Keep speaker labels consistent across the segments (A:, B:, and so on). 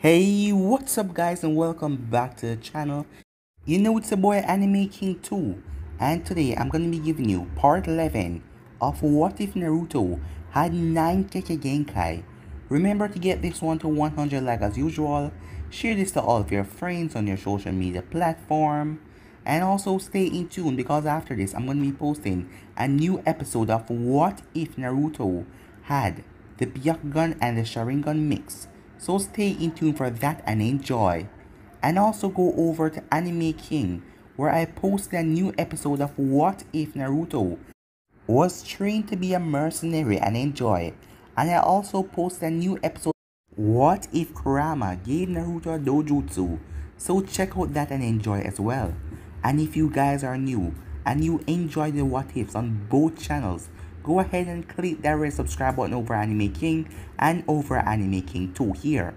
A: Hey, what's up guys and welcome back to the channel. You know it's a boy Anime King 2, and today I'm gonna be giving you part 11 of What If Naruto had 9 Kekkei Genkai. Remember to get this one to 100 like as usual, share this to all of your friends on your social media platform, and also stay in tune because after this I'm gonna be posting a new episode of What If Naruto had the Byakugan and the Sharingan mix. So stay in tune for that and enjoy. And also go over to Anime King where I posted a new episode of What If Naruto was trained to be a mercenary and enjoy. And I also posted a new episode What If Kurama gave Naruto a dojutsu. So check out that and enjoy as well. And if you guys are new and you enjoy the what ifs on both channels, go ahead and click that red subscribe button over Anime King and over Anime King 2 here.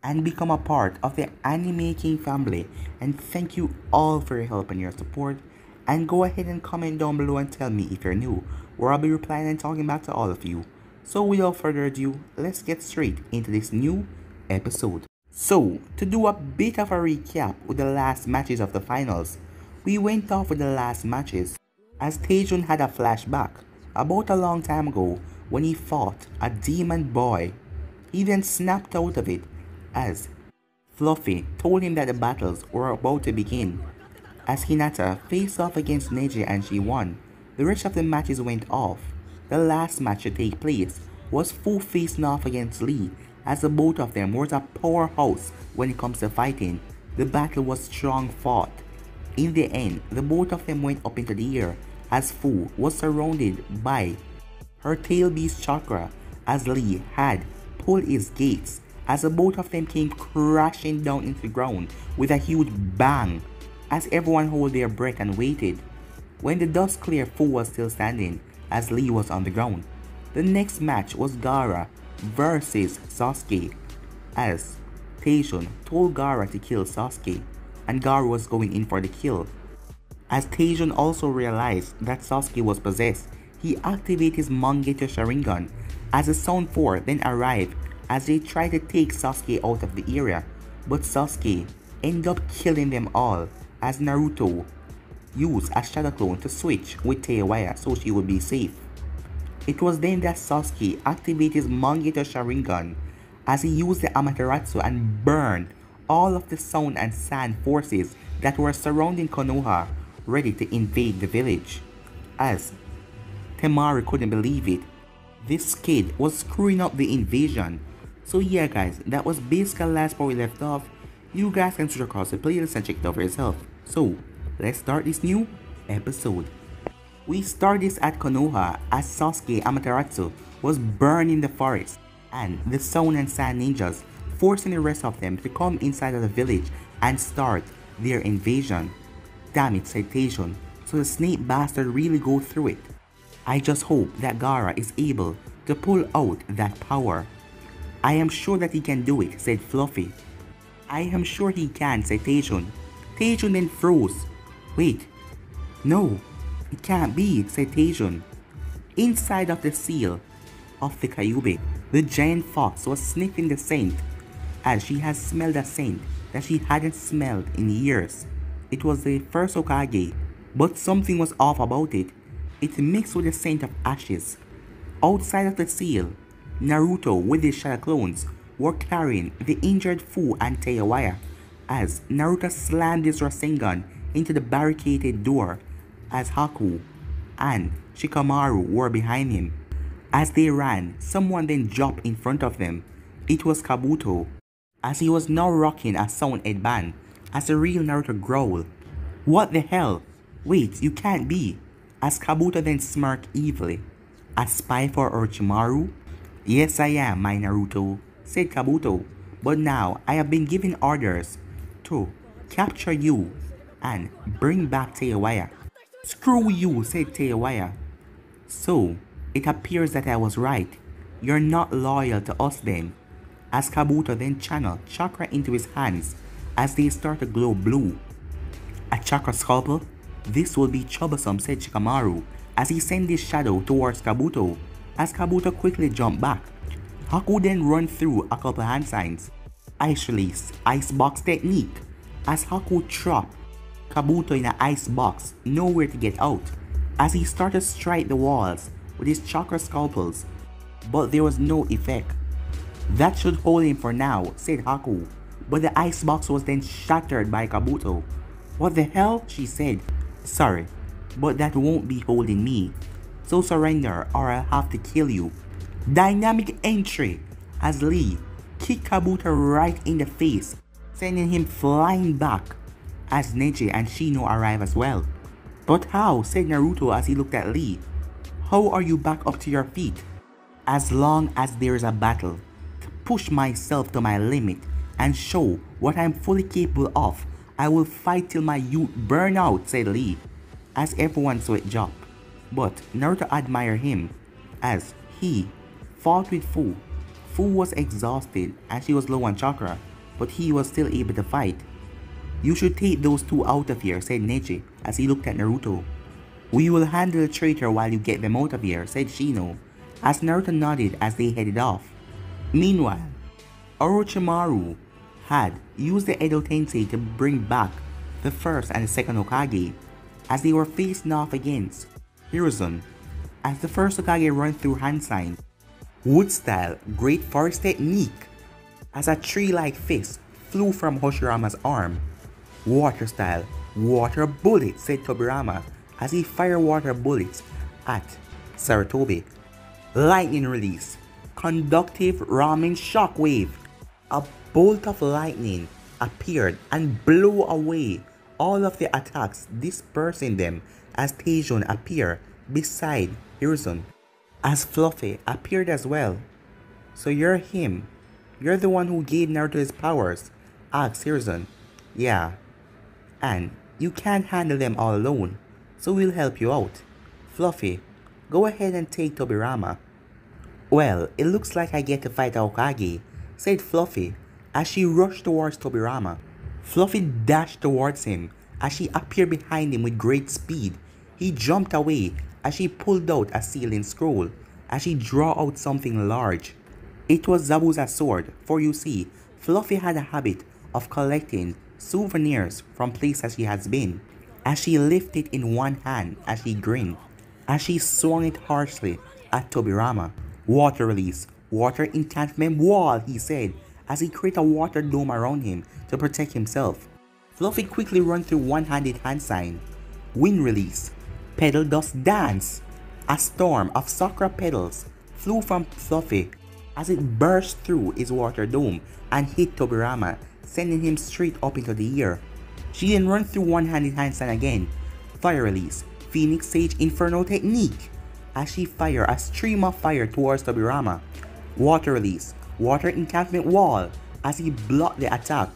A: And become a part of the Anime King family. And thank you all for your help and your support. And go ahead and comment down below and tell me if you're new, where I'll be replying and talking back to all of you. So without further ado, let's get straight into this new episode. So, to do a bit of a recap with the last matches of the finals, we went off with the last matches as Taejun had a flashback about a long time ago when he fought a demon boy. He then snapped out of it as Fluffy told him that the battles were about to begin. As Hinata faced off against Neji and she won, the rest of the matches went off. The last match to take place was Fu facing off against Lee, as the both of them were a powerhouse when it comes to fighting. The battle was strong fought. In the end, the both of them went up into the air as Fu was surrounded by her tail beast chakra as Lee had pulled his gates as the both of them came crashing down into the ground with a huge bang as everyone held their breath and waited. When the dust cleared, Fu was still standing as Lee was on the ground. The next match was Gaara versus Sasuke as Taejun told Gaara to kill Sasuke and Gaara was going in for the kill. As Taejun also realized that Sasuke was possessed, he activated his Mangeto Sharingan as the Sound 4 then arrived as they tried to take Sasuke out of the area, but Sasuke ended up killing them all as Naruto used a Shadow Clone to switch with Teiwaya so she would be safe. It was then that Sasuke activated his Mangeto Sharingan as he used the Amaterasu and burned all of the sound and sand forces that were surrounding Konoha, ready to invade the village. As Temari couldn't believe it, this kid was screwing up the invasion. So yeah guys, that was basically the last part we left off. You guys can switch across the playlist and check it out for yourself. So let's start this new episode. We start this at Konoha as Sasuke Amaterasu was burning the forest and the sound and sand ninjas forcing the rest of them to come inside of the village and start their invasion. Damn it, said Taejun, so the snake bastard really go through it. I just hope that Gaara is able to pull out that power. I am sure that he can do it, said Fluffy. I am sure he can, said Taejun. Taejun then froze. Wait, no, it can't be, said Taejun. Inside of the seal of the Kyuubi, the giant fox was sniffing the scent as she had smelled a scent that she hadn't smelled in years. It was the first Hokage, but something was off about it. It mixed with the scent of ashes. Outside of the seal, Naruto with his Shadow Clones were carrying the injured Fu and Teiwaya as Naruto slammed his Rasengan into the barricaded door as Haku and Shikamaru were behind him. As they ran, someone then jumped in front of them. It was Kabuto, as he was now rocking a sound headband as the real Naruto growled, "What the hell? Wait, you can't be," as Kabuto then smirked evilly. "A spy for Orochimaru?" "Yes I am, my Naruto," said Kabuto, "but now I have been given orders to capture you and bring back Teiwaya." "Screw you," said Teiwaya. "So, it appears that I was right. You're not loyal to us then," as Kabuto then channeled chakra into his hands as they start to glow blue. "A chakra scalpel? This will be troublesome," said Shikamaru as he sent his shadow towards Kabuto, as Kabuto quickly jumped back. Haku then run through a couple hand signs Ice release, icebox technique. As Haku trapped Kabuto in an ice box, nowhere to get out, as he started to strike the walls with his chakra scalpels, but there was no effect. That should hold him for now, said Haku, but the icebox was then shattered by Kabuto. What the hell? She said. Sorry, but that won't be holding me. So surrender or I'll have to kill you. Dynamic entry as Lee kicked Kabuto right in the face, sending him flying back as Neji and Shino arrive as well. But how? Said Naruto as he looked at Lee. How are you back up to your feet? As long as there is a battle, to push myself to my limit and show what I'm fully capable of, I will fight till my youth burn out, said Lee, as everyone saw it drop. But Naruto admired him as he fought with Fu. Fu was exhausted and she was low on chakra, but he was still able to fight. You should take those two out of here, said Neji as he looked at Naruto. We will handle the traitor while you get them out of here, said Shino, as Naruto nodded as they headed off. Meanwhile, Orochimaru had used the Edo Tensei to bring back the first and the second Hokage, as they were facing off against Hiruzen, as the first Hokage ran through hand sign, wood style, great forest technique, as a tree-like fist flew from Hoshirama's arm. Water style, water bullet, said Tobirama as he fired water bullets at Sarutobi. Lightning release, conductive ramen shockwave. A bolt of lightning appeared and blew away all of the attacks, dispersing them as Taejun appeared beside Hiruzen. As Fluffy appeared as well. So you're him. You're the one who gave Naruto his powers, asked Hiruzen. Yeah. And you can't handle them all alone, so we'll help you out. Fluffy, go ahead and take Tobirama. Well, it looks like I get to fight Hokage, said Fluffy as she rushed towards Tobirama. Fluffy dashed towards him as she appeared behind him with great speed. He jumped away as she pulled out a sealing scroll as she drew out something large. It was Zabuza's sword, for you see, Fluffy had a habit of collecting souvenirs from places she has been, as she lifted it in one hand as she grinned, as she swung it harshly at Tobirama. Water release, water enchantment wall, he said, as he created a water dome around him to protect himself. Fluffy quickly ran through one-handed hand sign. Wind release, pedal dust dance. A storm of sakura petals flew from Fluffy as it burst through his water dome and hit Tobirama, sending him straight up into the air. She then ran through one-handed hand sign again. Fire release, Phoenix Sage Inferno technique, as she fired a stream of fire towards Tobirama. Water release, water encampment wall, as he blocked the attack,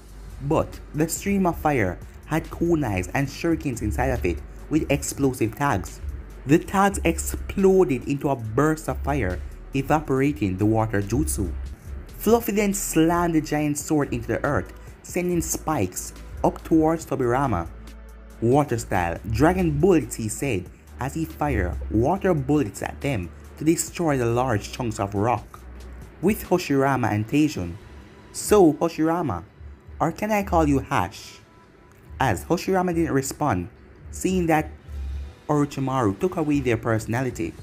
A: but the stream of fire had kunais and shurikens inside of it with explosive tags. The tags exploded into a burst of fire, evaporating the water jutsu. Fluffy then slammed the giant sword into the earth, sending spikes up towards Tobirama. Water style, dragon bullets, he said, as he fired water bullets at them to destroy the large chunks of rock. With Hoshirama and Taejun. So Hoshirama, or can I call you Hash? As Hoshirama didn't respond, seeing that Orochimaru took away their personality.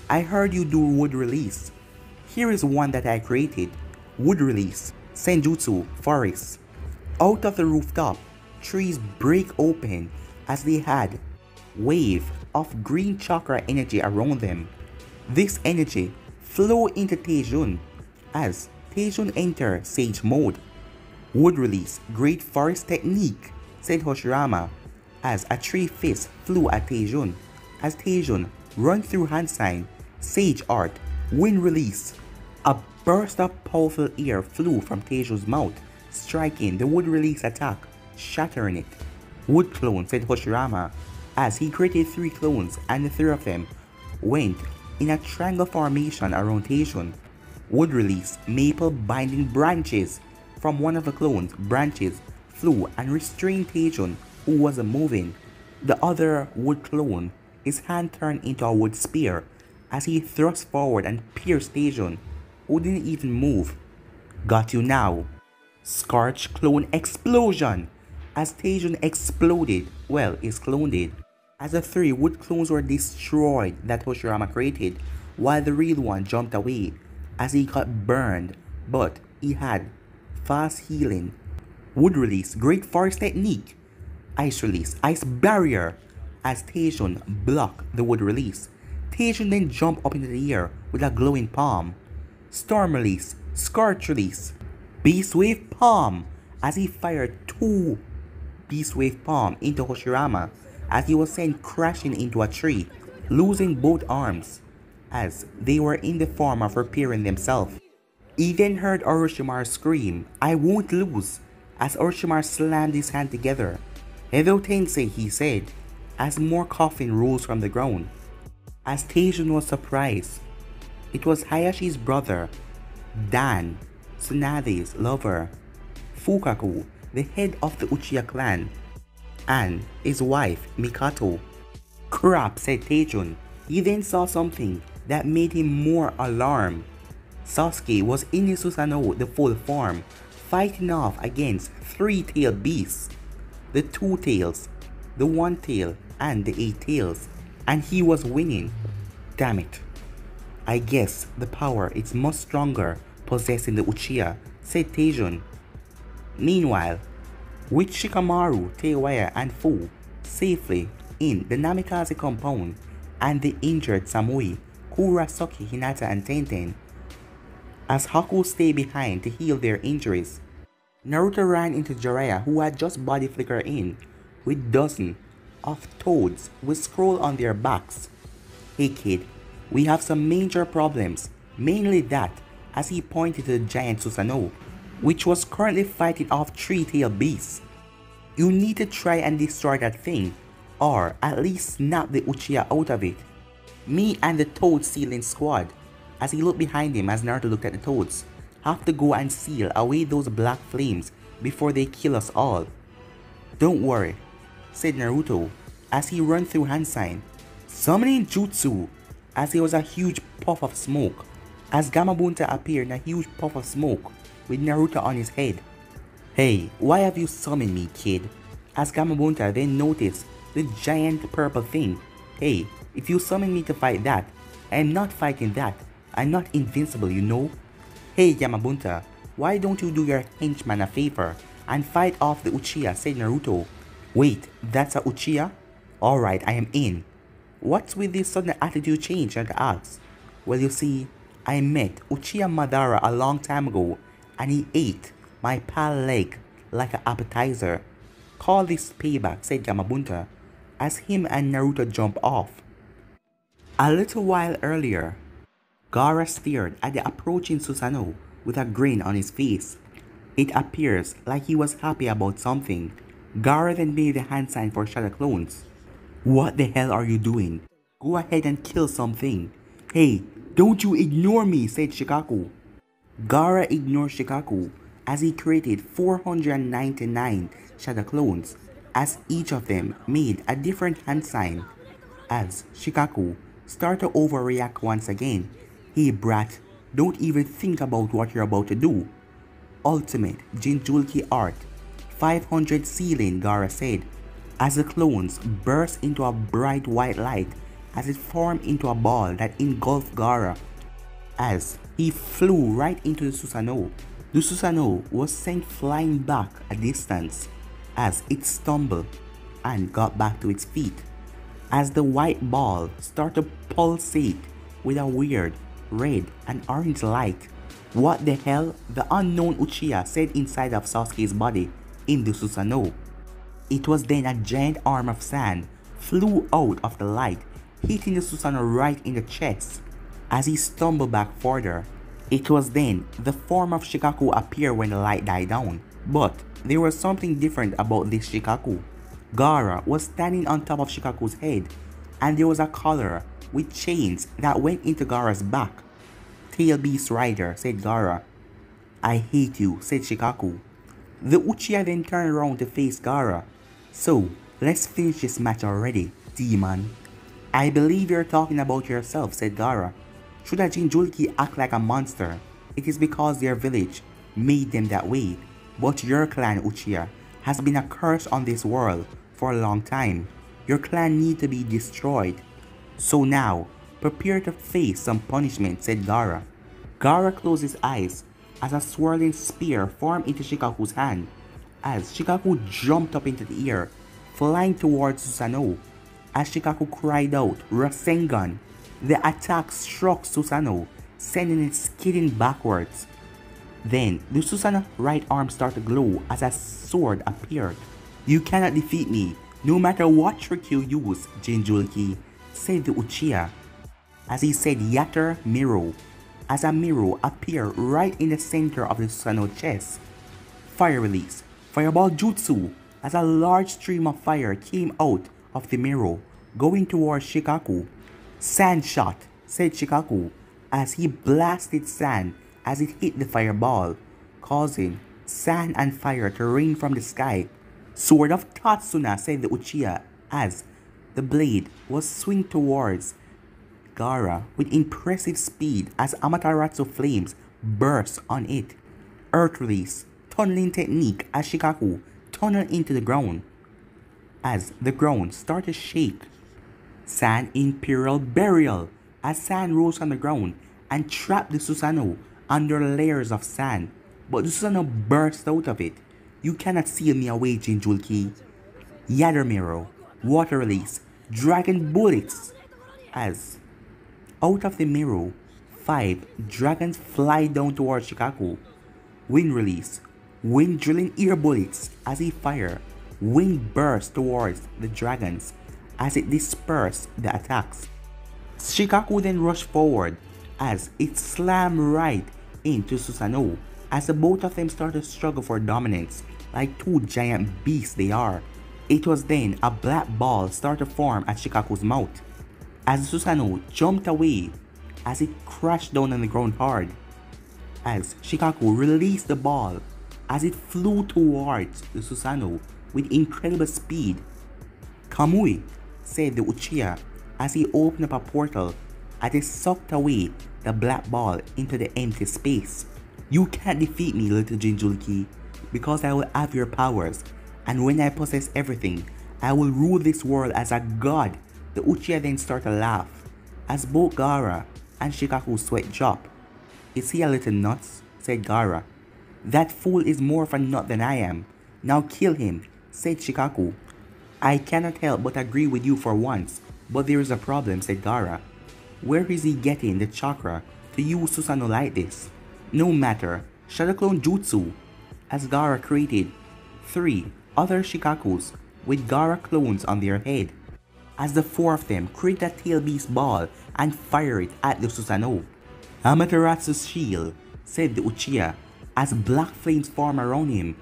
A: I heard you do wood release. Here is one that I created. Wood release, Senjutsu, forest. Out of the rooftop, trees break open as they had wave of green chakra energy around them. This energy flow into Taejun as Taejun enter Sage mode. Wood release, great forest technique, said Hoshirama as a tree fist flew at Taejun. As Taejun run through hand sign, Sage art, wind release. A burst of powerful air flew from Taejun's mouth, striking the wood release attack, shattering it. Wood clone, said Hoshirama as he created 3 clones and the 3 of them went in a triangle formation around Taejun. Wood release, maple binding branches. From one of the clones, branches flew and restrained Taejun, who wasn't moving. The other wood clone, his hand turned into a wood spear as he thrust forward and pierced Taejun, who didn't even move. Got you now. Scorch clone explosion! As Taejun exploded, well, his clone did, as the three wood clones were destroyed that Hoshirama created, while the real one jumped away as he got burned, but he had fast healing, wood release, great forest technique, ice release, ice barrier, as Taejun blocked the wood release. Taejun then jumped up into the air with a glowing palm, storm release, scorch release, beast wave palm, as he fired two beast wave palm into Hoshirama as he was sent crashing into a tree, losing both arms as they were in the form of repairing themselves. He then heard Orochimaru scream, "I won't lose," as Orochimaru slammed his hand together. "Hello Tensei," he said, as more coughing rose from the ground. As Taejun was surprised, it was Hayashi's brother, Dan, Tsunade's lover, Fukaku, the head of the Uchiha clan, and his wife, Mikato. "Crap," said Taejun. He then saw something that made him more alarmed. Sasuke was in his Susanoo, the full form, fighting off against three-tailed beasts. The two tails, the one tail, and the 8 tails. And he was winning. Damn it. "I guess the power is much stronger possessing the Uchiha," said Taejun. Meanwhile, with Shikamaru, Teiwaya, and Fu safely in the Namikaze compound and the injured Samui, Kurasuke, Hinata, and Tenten, as Haku stayed behind to heal their injuries, Naruto ran into Jiraiya, who had just body flickered in with dozens of toads with scroll on their backs. "Hey kid, we have some major problems, mainly that," as he pointed to the giant Susanoo, which was currently fighting off three-tailed beasts. "You need to try and destroy that thing, or at least snap the Uchiha out of it. Me and the Toad Sealing Squad," as he looked behind him as Naruto looked at the toads, "have to go and seal away those black flames before they kill us all." "Don't worry," said Naruto as he ran through hand sign, summoning Jutsu, as there was a huge puff of smoke, as Gamabunta appeared in a huge puff of smoke with Naruto on his head. "Hey, why have you summoned me, kid?" as Gamabunta then noticed the giant purple thing. "Hey, if you summon me to fight that, I am not fighting that. I'm not invincible, you know." "Hey Gamabunta, why don't you do your henchman a favor and fight off the Uchiha," said Naruto. "Wait, that's a Uchiha? Alright, I am in." "What's with this sudden attitude change?" Naruto asked. "Well, you see, I met Uchiha Madara a long time ago and he ate my pal leg like an appetizer. Call this payback," said Gamabunta as him and Naruto jumped off. A little while earlier, Gaara stared at the approaching Susanoo with a grin on his face. It appears like he was happy about something. Gaara then made the hand sign for Shadow Clones. "What the hell are you doing? Go ahead and kill something." "Hey, don't you ignore me," said Shikaku. Gaara ignored Shikaku as he created 499 Shadow Clones, as each of them made a different hand sign. As Shikaku started to overreact once again. "Hey brat, don't even think about what you're about to do." "Ultimate Jinchuriki Art, 500 ceiling," Gaara said, as the clones burst into a bright white light as it formed into a ball that engulfed Gaara. As he flew right into the Susanoo. The Susanoo was sent flying back a distance as it stumbled and got back to its feet, as the white ball started to pulsate with a weird red and orange light. "What the hell?" the unknown Uchiha said inside of Sasuke's body in the Susanoo. It was then a giant arm of sand flew out of the light, hitting the Susanoo right in the chest. As he stumbled back further, it was then the form of Shikaku appeared when the light died down. But there was something different about this Shikaku. Gaara was standing on top of Shikaku's head, and there was a collar with chains that went into Gaara's back. "Tail Beast Rider," said Gaara. "I hate you," said Shikaku. The Uchiha then turned around to face Gaara. "So, let's finish this match already, demon." "I believe you're talking about yourself," said Gaara. "Should a Jinchuriki act like a monster, it is because their village made them that way. But your clan, Uchiha, has been a curse on this world for a long time. Your clan needs to be destroyed. So now, prepare to face some punishment, said Gaara. Gaara closed his eyes as a swirling spear formed into Shikaku's hand, as Shikaku jumped up into the air, flying towards Susanoo. As Shikaku cried out, Rasengan, the attack struck Susanoo, sending it skidding backwards. Then, the Susanoo right arm started to glow as a sword appeared. You cannot defeat me, no matter what trick you use, Jinchuriki, said the Uchiha, as he said Yatter Miro, as a mirror appeared right in the center of the Susanoo chest. Fire release, Fireball Jutsu, as a large stream of fire came out of the mirror, going towards Shikaku. Sand shot, said Shikaku, as he blasted sand as it hit the fireball, causing sand and fire to rain from the sky. Sword of Tatsuna, said the Uchiha, as the blade was swung towards Gaara with impressive speed as Amaterasu flames burst on it. Earth release, tunneling technique as Shikaku tunneled into the ground, as the ground started to shake. Sand Imperial Burial, as sand rose on the ground and trapped the Susanoo under layers of sand, but the Susanoo burst out of it. You cannot seal me away, Jinchuriki. Yadermiro, water release, dragon bullets, as out of the mirror, 5 dragons fly down towards Shikaku. Wind release, wind drilling ear bullets as he fire. Wind burst towards the dragons as it dispersed the attacks. Shikaku then rushed forward as it slammed right into Susanoo, as the both of them started to struggle for dominance like two giant beasts they are. It was then a black ball started to form at Shikaku's mouth, as Susanoo jumped away as it crashed down on the ground hard, as Shikaku released the ball as it flew towards the Susanoo with incredible speed. Kamui, said the Uchiha, as he opened up a portal as it sucked away the black ball into the empty space. You can't defeat me, little Jinchuriki, because I will have your powers, and when I possess everything, I will rule this world as a god. The Uchiha then started to laugh, as both Gaara and Shikaku's sweat dropped. Is he a little nuts? Said Gaara. That fool is more of a nut than I am. Now kill him, said Shikaku. I cannot help but agree with you for once, but there is a problem, said Gaara. Where is he getting the chakra to use Susanoo like this? No matter, Shadow Clone Jutsu, as Gaara created 3 other Shikakus with Gaara clones on their head, as the 4 of them create a tail beast ball and fire it at the Susanoo. Amaterasu's shield, said the Uchiha, as black flames form around him,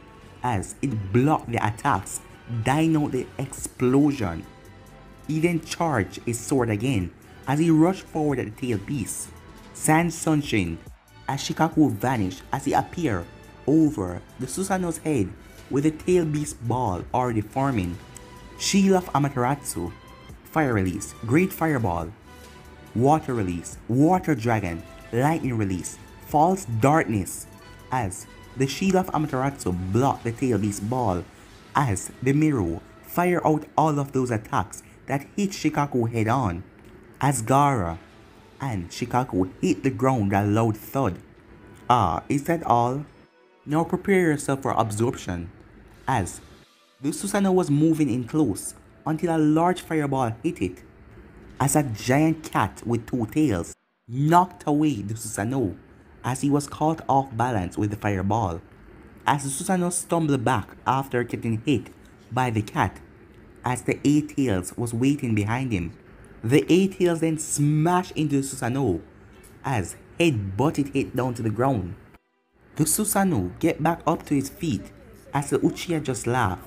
A: as it blocked the attacks, dying out the explosion. He then charged his sword again as he rushed forward at the tail beast. Sand Sunshine, as Shikaku vanished as he appeared over the Susanoo's head with the tail beast ball already forming. Shield of Amaterasu, fire release, great fireball, water release, water dragon, lightning release, false darkness, as the shield of Amaterasu blocked the tail beast ball, as the mirror fire out all of those attacks that hit Shikaku head on, as Gaara and Shikaku hit the ground with a loud thud. Ah, is that all? Now prepare yourself for absorption, as the Susanoo was moving in close until a large fireball hit it, as a giant cat with 2 tails knocked away the Susanoo as he was caught off balance with the fireball, as the Susanoo stumbled back after getting hit by the cat, as the 8 tails was waiting behind him. The 8 tails then smashed into the Susanoo as head butted hit down to the ground. The Susanoo get back up to his feet as the Uchiha just laughed.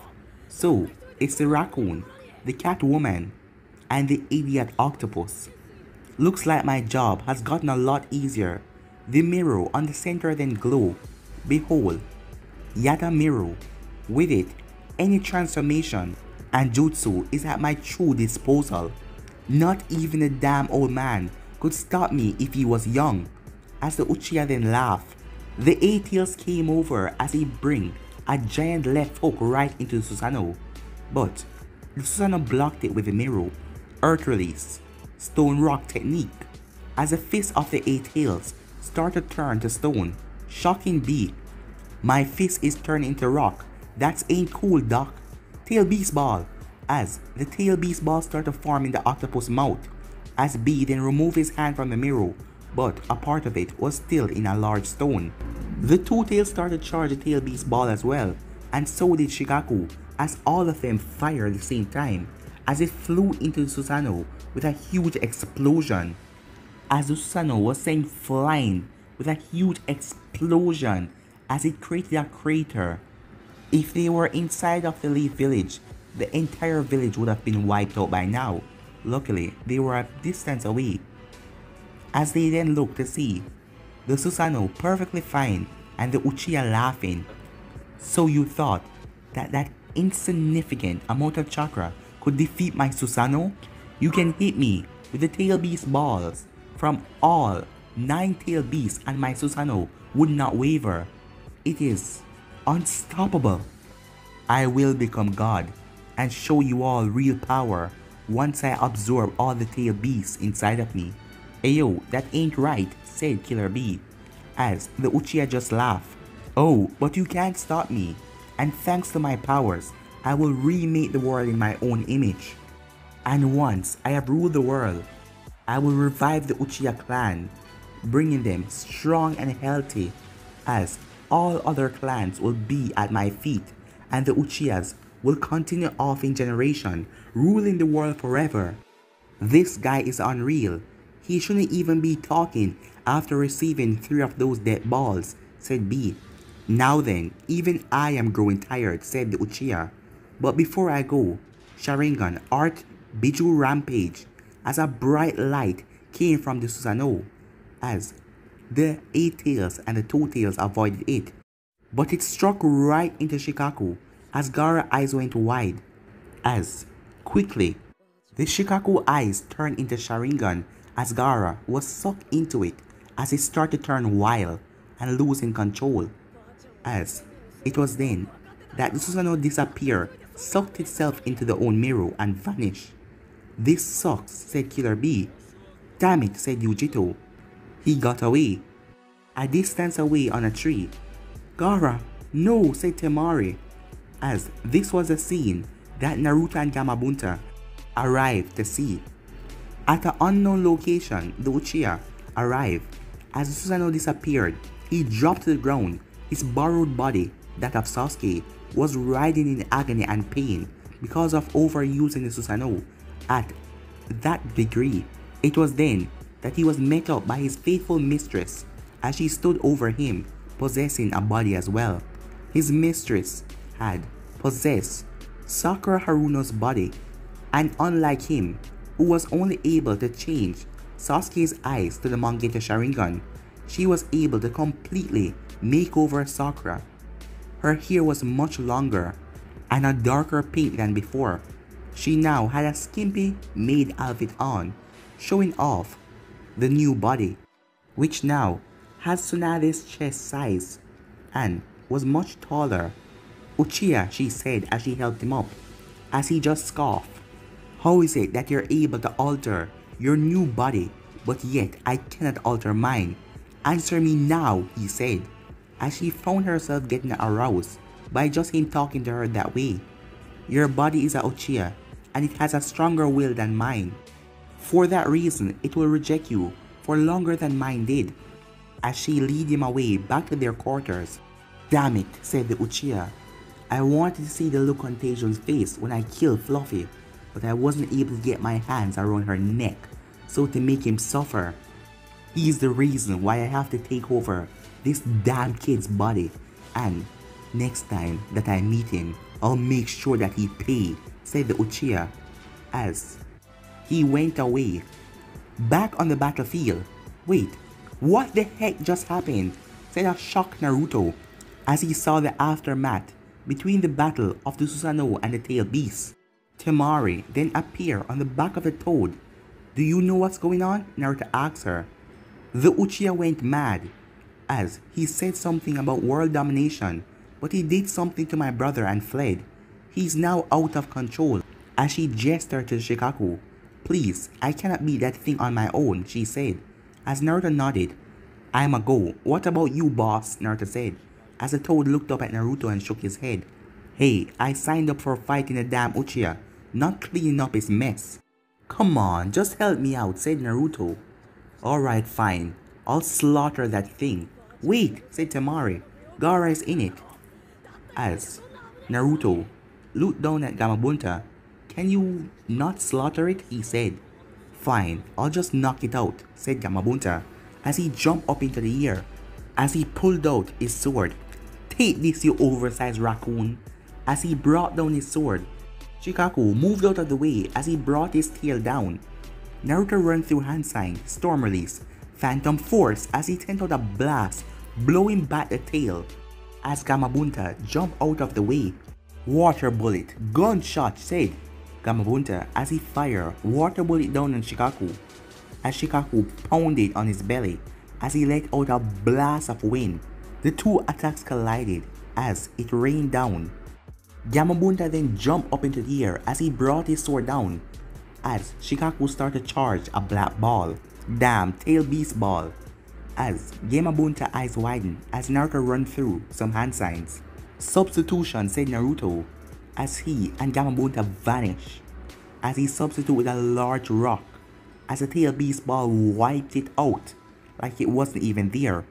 A: So, it's the raccoon, the cat woman, and the idiot octopus. Looks like my job has gotten a lot easier. The mirror on the center then glow. Behold, Yada mirror. With it, any transformation and jutsu is at my true disposal. Not even a damn old man could stop me if he was young. As the Uchiha then laughed, the 8 tails came over as he bring a giant left hook right into Susanoo. But the Susanoo blocked it with a mirror, earth release, stone rock technique. As the fist of the 8 tails started to turn to stone, shocking B. My fist is turned into rock. That ain't cool, doc. Tail beast ball. As the tail beast ball started to form in the octopus mouth. As B then removed his hand from the mirror, but a part of it was still in a large stone. The 2 tails started to charge the tail beast ball as well, and so did Shikaku, as all of them fired at the same time, as it flew into Susanoo with a huge explosion. As the Susanoo was sent flying with a huge explosion as it created a crater. If they were inside of the Leaf Village, the entire village would have been wiped out by now. Luckily, they were a distance away. As they then looked to see the Susanoo perfectly fine and the Uchiha laughing. So you thought that insignificant amount of chakra could defeat my Susanoo? You can hit me with the tail beast balls from all 9 tail beasts and my Susanoo would not waver. It is unstoppable. I will become God and show you all real power once I absorb all the tail beasts inside of me. Ayo, that ain't right, said Killer B, as the Uchiha just laughed. Oh, but you can't stop me, and thanks to my powers, I will remake the world in my own image. And once I have ruled the world, I will revive the Uchiha clan, bringing them strong and healthy, as all other clans will be at my feet, and the Uchihas will continue off in generation, ruling the world forever. This guy is unreal. He shouldn't even be talking after receiving 3 of those dead balls, said B. Now then, even I am growing tired, said the Uchiha. But before I go, Sharingan Art Biju Rampage, as a bright light came from the Susanoo, as the 8 tails and the 2 tails avoided it. But it struck right into Shikaku, as Gaara's eyes went wide, as quickly the Shikaku eyes turned into Sharingan as Gaara was sucked into it as it started to turn wild and losing control. As it was then that the Susanoo disappeared, sucked itself into the own mirror and vanished. This sucks, said Killer B. Damn it, said Yujito. He got away. A distance away on a tree. Gaara, no, said Temari, as this was a scene that Naruto and Gamabunta arrived to see. At an unknown location, the Uchiha arrived. As Susanoo disappeared, he dropped to the ground. His borrowed body, that of Sasuke, was writhing in agony and pain because of overusing the Susanoo at that degree. It was then that he was met up by his faithful mistress as she stood over him, possessing a body as well. His mistress had possessed Sakura Haruno's body, and unlike him, who was only able to change Sasuke's eyes to the Mangekyo Sharingan, she was able to completely make over Sakura. Her hair was much longer and a darker pink than before. She now had a skimpy maid outfit on, showing off the new body, which now had Tsunade's chest size and was much taller. Uchiha, she said as she helped him up, as he just scoffed. How is it that you're able to alter your new body, but yet I cannot alter mine? Answer me now, he said, as she found herself getting aroused by just him talking to her that way. Your body is a Uchiha, and it has a stronger will than mine. For that reason, it will reject you for longer than mine did, as she lead him away back to their quarters. Damn it, said the Uchiha. I wanted to see the look on Taejun's face when I killed Fluffy, but I wasn't able to get my hands around her neck, so to make him suffer. He's the reason why I have to take over this damn kid's body, and next time that I meet him, I'll make sure that he pays, said the Uchiha, as he went away. Back on the battlefield. Wait, what the heck just happened? Said a shocked Naruto, as he saw the aftermath between the battle of the Susanoo and the tail beast. Temari then appeared on the back of the toad. Do you know what's going on? Naruto asked her. The Uchiha went mad, as he said something about world domination, but he did something to my brother and fled. He's now out of control. As she gestured to Shikaku. Please, I cannot beat that thing on my own, she said. As Naruto nodded. I'm a go. What about you, boss? Naruto said. As the toad looked up at Naruto and shook his head. Hey, I signed up for fighting the damn Uchiha, not cleaning up his mess. Come on, just help me out, said Naruto. Alright, fine. I'll slaughter that thing. Wait, said Temari. Gaara is in it. As Naruto looked down at Gamabunta. Can you not slaughter it? He said. Fine, I'll just knock it out, said Gamabunta, as he jumped up into the air. As he pulled out his sword. Take this, you oversized raccoon. As he brought down his sword. Shikaku moved out of the way as he brought his tail down. Naruto ran through hand sign, storm release, phantom force as he sent out a blast, blowing back the tail. As Gamabunta jumped out of the way. Water bullet, gunshot, said Gamabunta as he fired water bullet down on Shikaku. As Shikaku pounded on his belly as he let out a blast of wind. The two attacks collided as it rained down. Gamabunta then jumped up into the air as he brought his sword down. As Shikaku started to charge a black ball. Damn, tail beast ball. As Gamabunta eyes widened as Naruto ran through some hand signs. Substitution, said Naruto, as he and Gamabunta vanished. As he substituted with a large rock. As the tail beast ball wiped it out like it wasn't even there.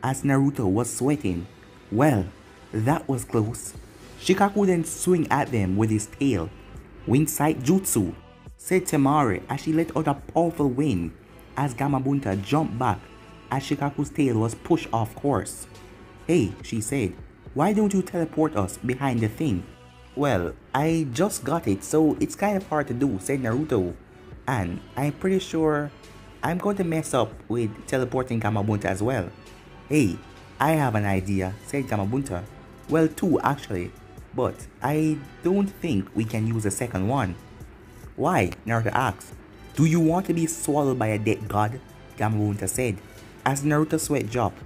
A: As Naruto was sweating. Well, that was close. Shikaku then swung at them with his tail. Wind sight jutsu, said Temari as she let out a powerful wind as Gamabunta jumped back as Shikaku's tail was pushed off course. Hey, she said, why don't you teleport us behind the thing? Well, I just got it, so it's kind of hard to do, said Naruto. And I'm pretty sure I'm going to mess up with teleporting Gamabunta as well. Hey, I have an idea, said Gamabunta. Well, two actually, but I don't think we can use a second one. Why? Naruto asked. Do you want to be swallowed by a dead god? Gamabunta said, as Naruto's sweat dropped.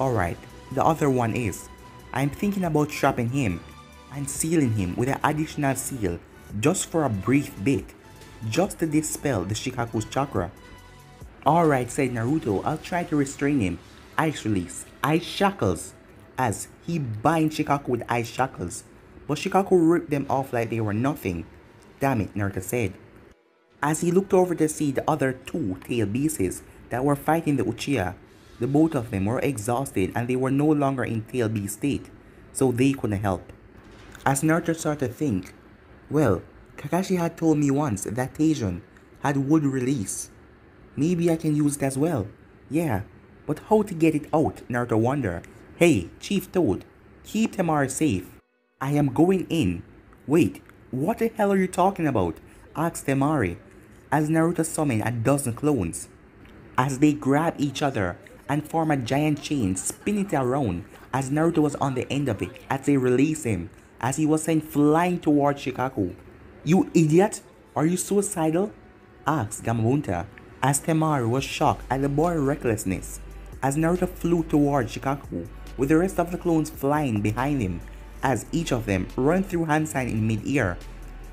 A: Alright, the other one is, I'm thinking about trapping him and sealing him with an additional seal just for a brief bit, just to dispel the Shikaku's chakra. Alright, said Naruto, I'll try to restrain him. Ice release, ice shackles, as he binds Shikaku with ice shackles, but Shikaku ripped them off like they were nothing. Damn it, Naruto said, as he looked over to see the other two tail beasts that were fighting the Uchiha. The both of them were exhausted and they were no longer in tail beast state, so they couldn't help. As Naruto started to think, well, Kakashi had told me once that Taijun had wood release. Maybe I can use it as well. Yeah, but how to get it out, Naruto wondered. Hey, Chief Toad, keep Temari safe. I am going in. Wait, what the hell are you talking about? Asked Temari, as Naruto summoned a dozen clones. As they grab each other and form a giant chain, spin it around as Naruto was on the end of it as they release him as he was sent flying towards Shikaku. You idiot! Are you suicidal? Asked Gamabunta as Temari was shocked at the boy's recklessness as Naruto flew towards Shikaku with the rest of the clones flying behind him as each of them ran through hand sign in mid-air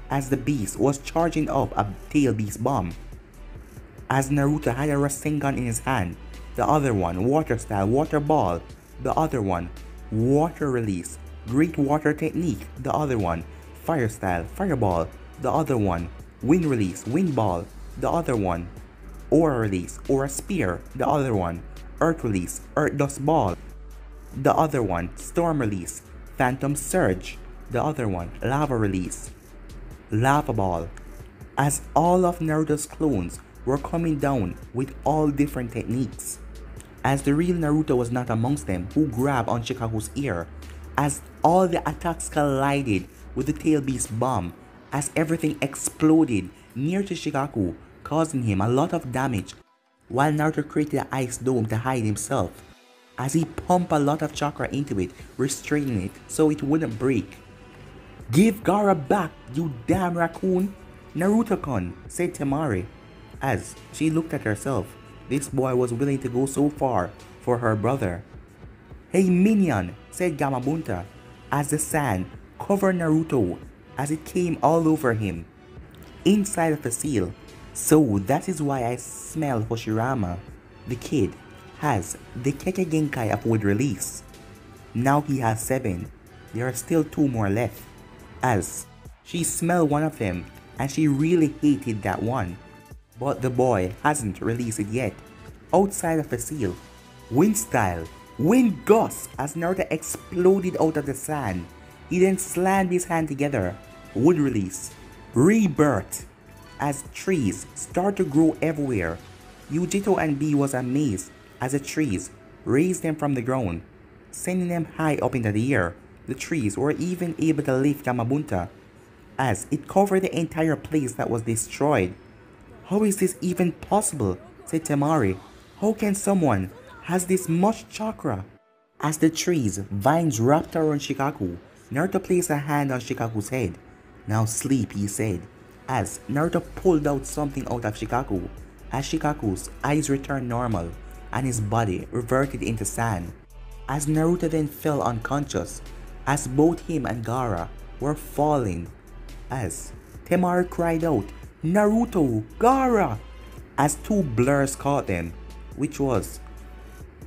A: as the beast was charging up a tail beast bomb. As Naruto had a Rasengan in his hand, the other one water style water ball, the other one water release, great water technique, the other one fire style fireball, the other one wind release wind ball, the other one aura release aura spear, the other one earth release earth dust ball, the other one storm release phantom surge, the other one lava release lava ball. As all of Naruto's clones were coming down with all different techniques, as the real Naruto was not amongst them who grabbed on Shikaku's ear, as all the attacks collided with the tail beast bomb, as everything exploded near to Shikaku, causing him a lot of damage, while Naruto created an ice dome to hide himself, as he pumped a lot of chakra into it, restraining it so it wouldn't break. Give Gaara back, you damn raccoon! Naruto-kun, said Temari, as she looked at herself. This boy was willing to go so far for her brother. Hey minion, said Gamabunta, as the sand covered Naruto as it came all over him inside of a seal. So that is why I smell Hoshirama, the kid, has the Kekkei Genkai of wood release. Now he has 7. There are still 2 more left. As she smelled one of them and she really hated that one. But the boy hasn't released it yet. Outside of the seal, wind style, wind gust as Naruto exploded out of the sand. He then slammed his hand together. Wood release, rebirth, as trees start to grow everywhere. Yujito and B was amazed as the trees raised them from the ground, sending them high up into the air. The trees were even able to lift Yamabunta as it covered the entire place that was destroyed. How is this even possible? Said Temari. How can someone has this much chakra? As the trees, vines wrapped around Shikaku, Naruto placed a hand on Shikaku's head. Now sleep, he said, as Naruto pulled out something out of Shikaku, as Shikaku's eyes returned normal and his body reverted into sand. As Naruto then fell unconscious, as both him and Gaara were falling, as Temari cried out, Naruto, Gaara! As 2 blurs caught them, which was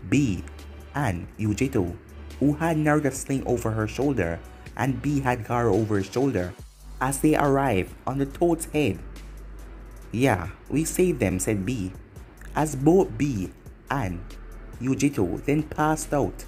A: B and Yujito, who had Naruto sling over her shoulder and B had Gaara over his shoulder. As they arrived on the toad's head. Yeah, we saved them, said B, as both B and Yujito then passed out.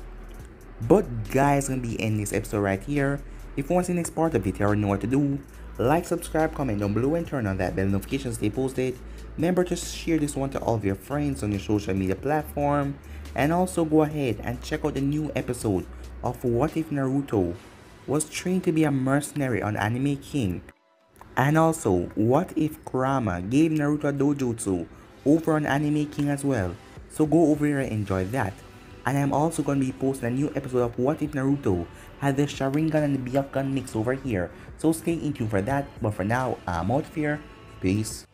A: But guys, gonna be ending this episode right here. If you want to see the next part of it, you already know what to do. Like, subscribe, comment down below and turn on that bell notification to stay posted. Remember to share this one to all of your friends on your social media platform. And also go ahead and check out the new episode of What If Naruto was trained to be a mercenary on Anime King. And also, what if Kurama gave Naruto a dojutsu over on Anime King as well? So go over here and enjoy that. And I'm also going to be posting a new episode of What If Naruto had the Sharingan and the Byakugan mix over here. So stay in tune for that. But for now, I'm out of here. Peace.